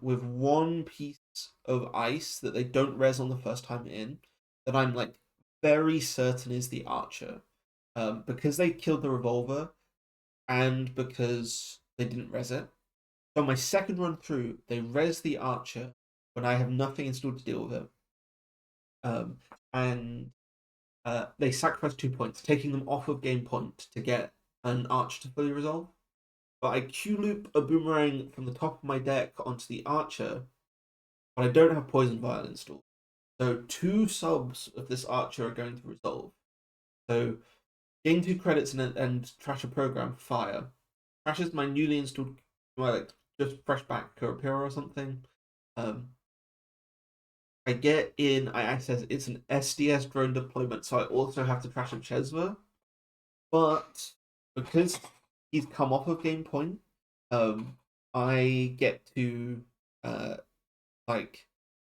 with 1 piece of ice that they don't res on the first time in, that I'm like very certain is the archer, because they killed the revolver and because they didn't res it. So my second run through, they res the archer when I have nothing installed to deal with it, and they sacrifice 2 points, taking them off of game point to get an archer to fully resolve. But I Q loop a boomerang from the top of my deck onto the archer, but I don't have Poison Vial installed. So 2 subs of this archer are going to resolve. So gain 2 credits and trash a program, fire. Trashes my newly installed, like just fresh back Kurapira or something. I get in, I access, it's an SDS drone deployment, so I also have to trash a Chesva. But because he's come off of game point, I get to like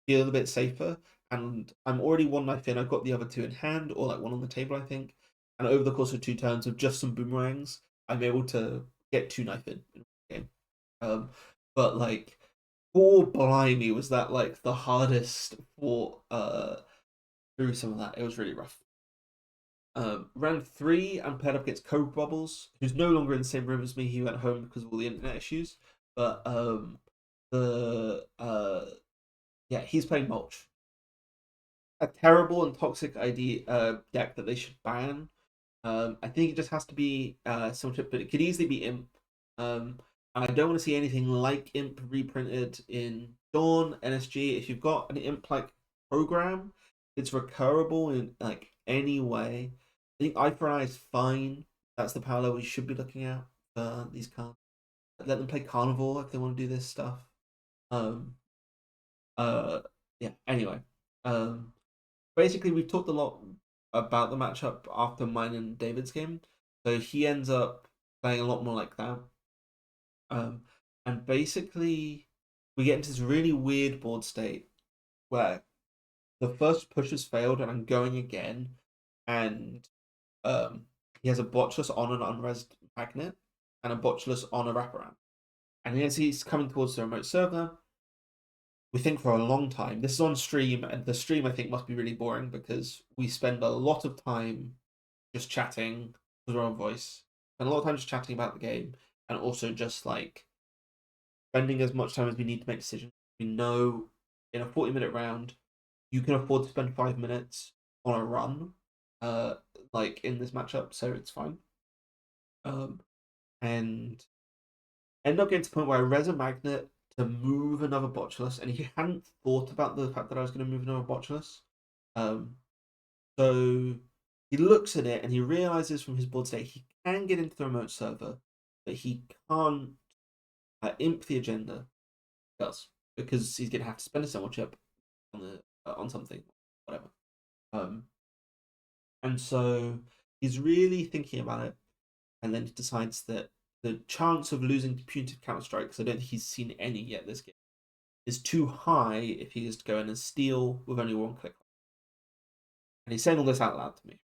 be a little bit safer, and I'm already 1 knife in. I've got the other 2 in hand, or like 1 on the table, I think. And over the course of 2 turns with just some boomerangs, I'm able to get 2 knife in the game. But like, poor blimey, was that like the hardest for through some of that. It was really rough. Round 3, I'm paired up against Code Bubbles, who's no longer in the same room as me. He went home because of all the internet issues. But yeah, he's playing Mulch. A terrible and toxic deck that they should ban. I think it just has to be some chip, but it could easily be Imp. I don't want to see anything like Imp reprinted in Dawn, NSG. If you've got an Imp like program, it's recurable in like any way. I think Eye for Eye is fine. That's the parallel we should be looking at for these cards. Let them play Carnival if they want to do this stuff. Yeah. Anyway, basically we've talked a lot about the matchup after mine and David's game, so he ends up playing a lot more like that. And basically we get into this really weird board state where the first push has failed and I'm going again, and he has a Botchless on an unresed magnet and a Botchless on a wraparound. And as he's coming towards the remote server, we think for a long time. This is on stream, and the stream I think must be really boring because we spend a lot of time just chatting with our own voice, spend a lot of time just chatting about the game, and also just like spending as much time as we need to make decisions. We know in a 40-minute round, you can afford to spend 5 minutes on a run, like in this matchup, so it's fine. And end up getting to the point where I res a magnet to move another Botchless, and he hadn't thought about the fact that I was going to move another Botchless. So he looks at it and he realizes from his board state he can get into the remote server, but he can't imp the agenda. He does, because he's going to have to spend a symbol chip on something, whatever. And so he's really thinking about it, and then he decides that the chance of losing to punitive counter-strike, because I don't think he's seen any yet this game, is too high if he is to go in and steal with only one click. And he's saying all this out loud to me.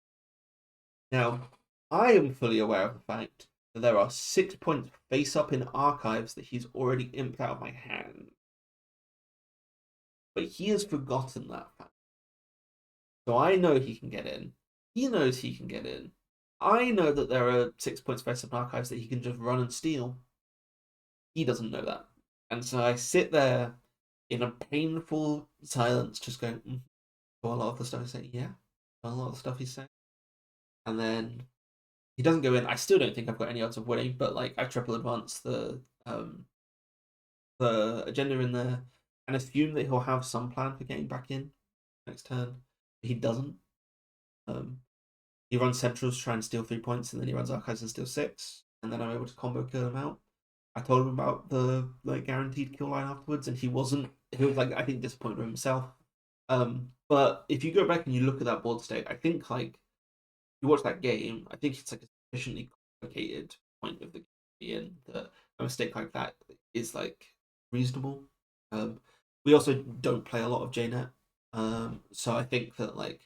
Now, I am fully aware of the fact that there are 6 points face up in archives that he's already imped out of my hand. But he has forgotten that fact. So I know he can get in. He knows he can get in. I know that there are 6 points face up in archives that he can just run and steal. He doesn't know that. And so I sit there in a painful silence, just going, a lot of the stuff he's saying, yeah. A lot of the stuff he's saying. And then he doesn't go in. I still don't think I've got any odds of winning, but like I triple advance the agenda in there and assume that he'll have some plan for getting back in next turn. He doesn't. He runs centrals to try and steal 3 points, and then he runs archives and steal 6, and then I'm able to combo kill him out. I told him about the like guaranteed kill line afterwards, and he wasn't. He was like, I think, disappointed with himself. But if you go back and you look at that board state, I think like you watch that game, I think it's like a sufficiently complicated point of the game that a mistake like that is like reasonable. We also don't play a lot of JNet, so I think that like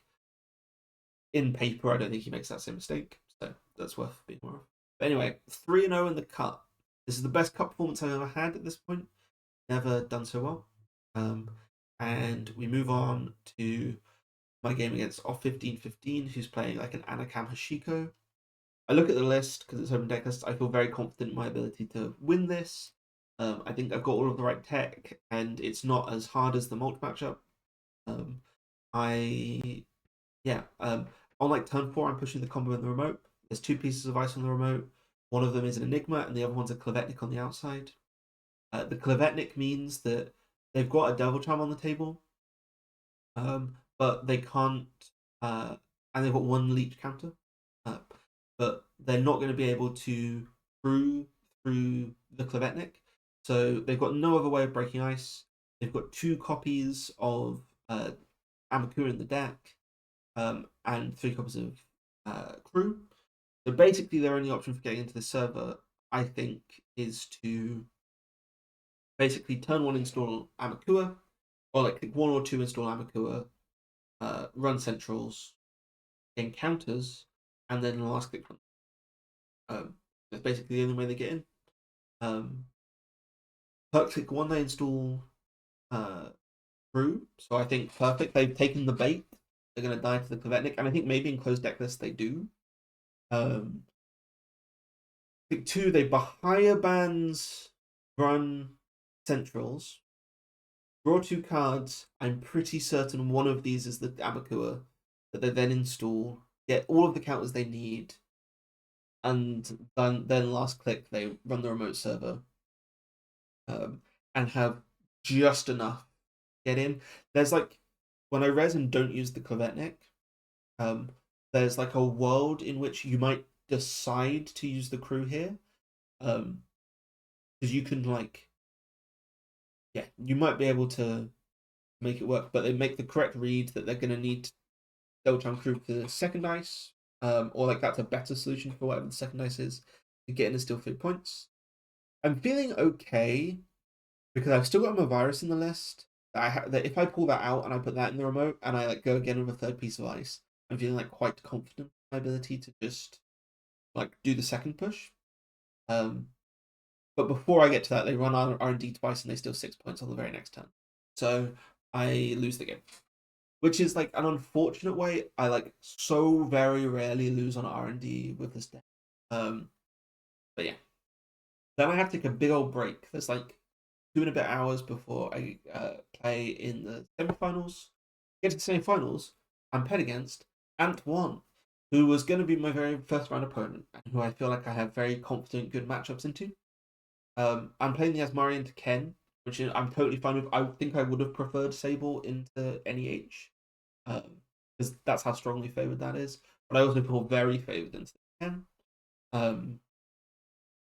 in paper, I don't think he makes that same mistake. So that's worth being more of. But anyway, 3-0 in the cup. This is the best cup performance I've ever had at this point. Never done so well. And we move on to my game against Off 1515, who's playing like an Anakam Hashiko. I look at the list because it's open deck list. I feel very confident in my ability to win this. I think I've got all of the right tech, and it's not as hard as the multi matchup. On like turn 4, I'm pushing the combo in the remote. There's 2 pieces of ice on the remote. One of them is an Enigma, and the other one's a Klevetnik on the outside. The Klevetnik means that they've got a Devil Charm on the table, but they can't, and they've got 1 leech counter, but they're not going to be able to through the Klevetnik. So they've got no other way of breaking ice. They've got 2 copies of Amakura in the deck, and 3 copies of crew. So basically, their only option for getting into the server, I think, is to basically turn 1 install Amakura, or like click 1 or 2 install Amakura, run centrals, gain counters, and then last click run. That's basically the only way they get in. Per click 1, they install crew, so I think perfect. They've taken the bait. They're going to die to the Klevetnik, and I think maybe in closed deck list they do. Pick 2, they higher bans, run centrals, draw 2 cards. I'm pretty certain one of these is the Amakua that they then install, get all of the counters they need, and then last click they run the remote server, and have just enough get in. There's like, when I res and don't use the Klevetnik, there's like a world in which you might decide to use the crew here, because you can like, yeah, you might be able to make it work, but they make the correct read that they're going to need Double Charm Crew for the second ice, or like that's a better solution for whatever the second ice is, to get in and steal 3 points. I'm feeling okay because I've still got my virus in the list. That if I pull that out and I put that in the remote and I like go again with a 3rd piece of ice, I'm feeling like quite confident in my ability to just like do the second push. But before I get to that, they run R&D twice and they steal 6 points on the very next turn. So I lose the game, which is like an unfortunate way. I like so very rarely lose on R&D with this deck. But yeah, then I have to take a big old break. There's like 2 and a bit hours before I play in the semifinals. Get to the semifinals, I'm paired against Ant1, who was going to be my very first round opponent, and who I feel like I have very confident, good matchups into. I'm playing the Azmari into Ken, which I'm totally fine with. I think I would have preferred Sable into NEH, because that's how strongly favored that is. But I also feel very favored into Ken.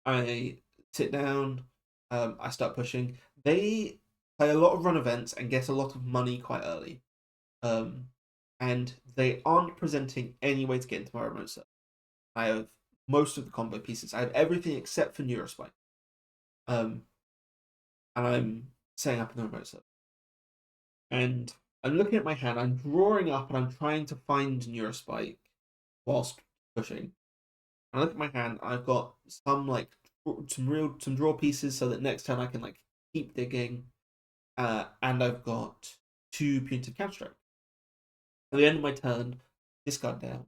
I sit down, I start pushing. They play a lot of run events and get a lot of money quite early. And they aren't presenting any way to get into my remote set. I have most of the combo pieces. I have everything except for Neurospike. And I'm setting up in the remote set. And I'm looking at my hand, I'm drawing up and I'm trying to find Neurospike whilst pushing. And I look at my hand, I've got some like some draw pieces so that next turn I can like keep digging. And I've got 2 punitive counterstrike. At the end of my turn, discard down.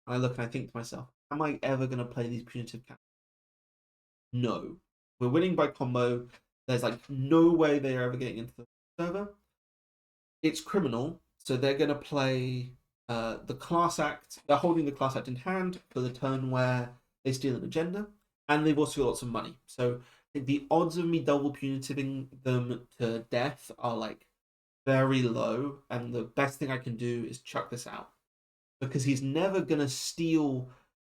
And I look and I think to myself, am I ever going to play these punitive counterstrike? No. We're winning by combo. There's like no way they're ever getting into the server. It's criminal, so they're going to play the class act. They're holding the class act in hand for the turn where they steal an agenda, and they've also got lots of money. So the odds of me double punitiving them to death are like very low, and the best thing I can do is chuck this out because he's never gonna steal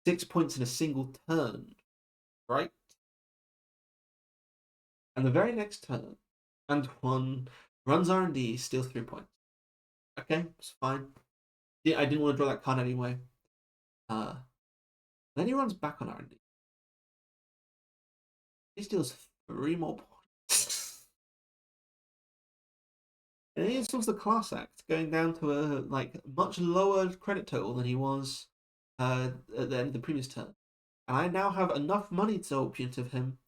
6 points in a single turn, right? And the very next turn, Antoine runs R&D, steals 3 points. Okay, it's fine. Yeah, I didn't want to draw that card anyway. Then he runs back on R&D. He steals 3 more points. And he installs the class act, going down to a like much lower credit total than he was at the end of the previous turn. And I now have enough money to punitive him,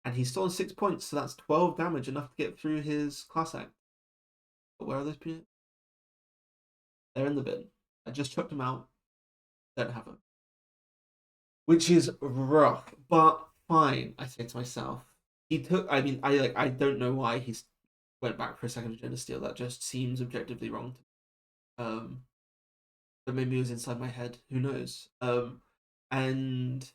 and he's stolen 6 points, so that's 12 damage, enough to get through his class act. But where are those punitives? They're in the bin. I just chucked them out. Don't have them. Which is rough, but fine, I say to myself. He took, I mean, I don't know why he went back for a second agenda steal. That just seems objectively wrong to me. But maybe it was inside my head. Who knows? And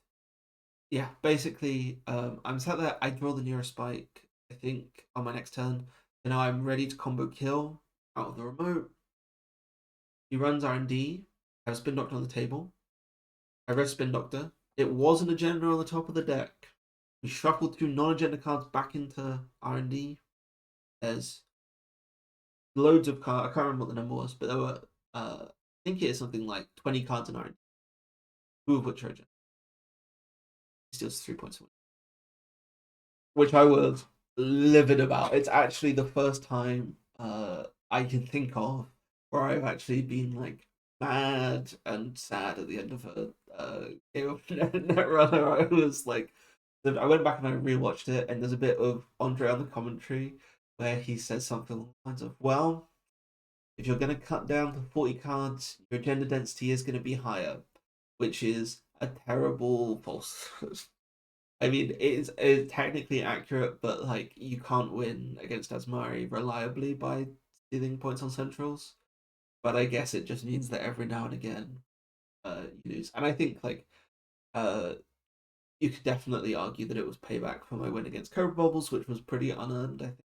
yeah, basically, I'm sat there. I draw the Neurospike, I think, on my next turn. And now I'm ready to combo kill out of the remote. He runs R&D. I have Spin Doctor on the table. I read Spin Doctor. It wasn't agenda on the top of the deck. We shuffled 2 non-agenda cards back into R&D. There's loads of cards. I can't remember what the number was, but there were, I think it is something like 20 cards in R&D. 2 of which are agenda. He steals 3 points away. Which I was livid about. It's actually the first time I can think of where I've actually been like mad and sad at the end of a game of Netrunner. I was like, I went back and I rewatched it, and there's a bit of Andre on the commentary where he says something along the lines of, "Well, if you're going to cut down to 40 cards, your agenda density is going to be higher," which is a terrible falsehood. I mean, it's technically accurate, but like you can't win against Azmari reliably by stealing points on centrals. But I guess it just means that every now and again, you lose. And I think like you could definitely argue that it was payback for my win against Cobra Bubbles, which was pretty unearned, I think.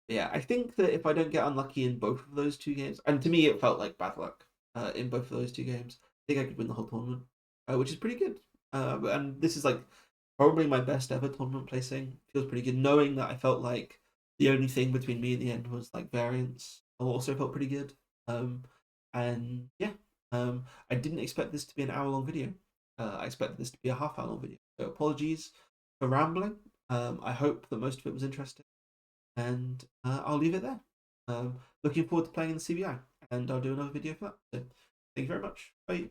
But yeah, I think that if I don't get unlucky in both of those 2 games, and to me it felt like bad luck in both of those 2 games, I think I could win the whole tournament, which is pretty good. And this is like probably my best ever tournament placing. Feels pretty good, knowing that I felt like the only thing between me and the end was like variance. Also felt pretty good. And yeah, I didn't expect this to be an hour-long video. I expected this to be a half-hour-long video. So apologies for rambling. I hope that most of it was interesting, and I'll leave it there. Looking forward to playing in the CBI, and I'll do another video for that. So Thank you very much. Bye.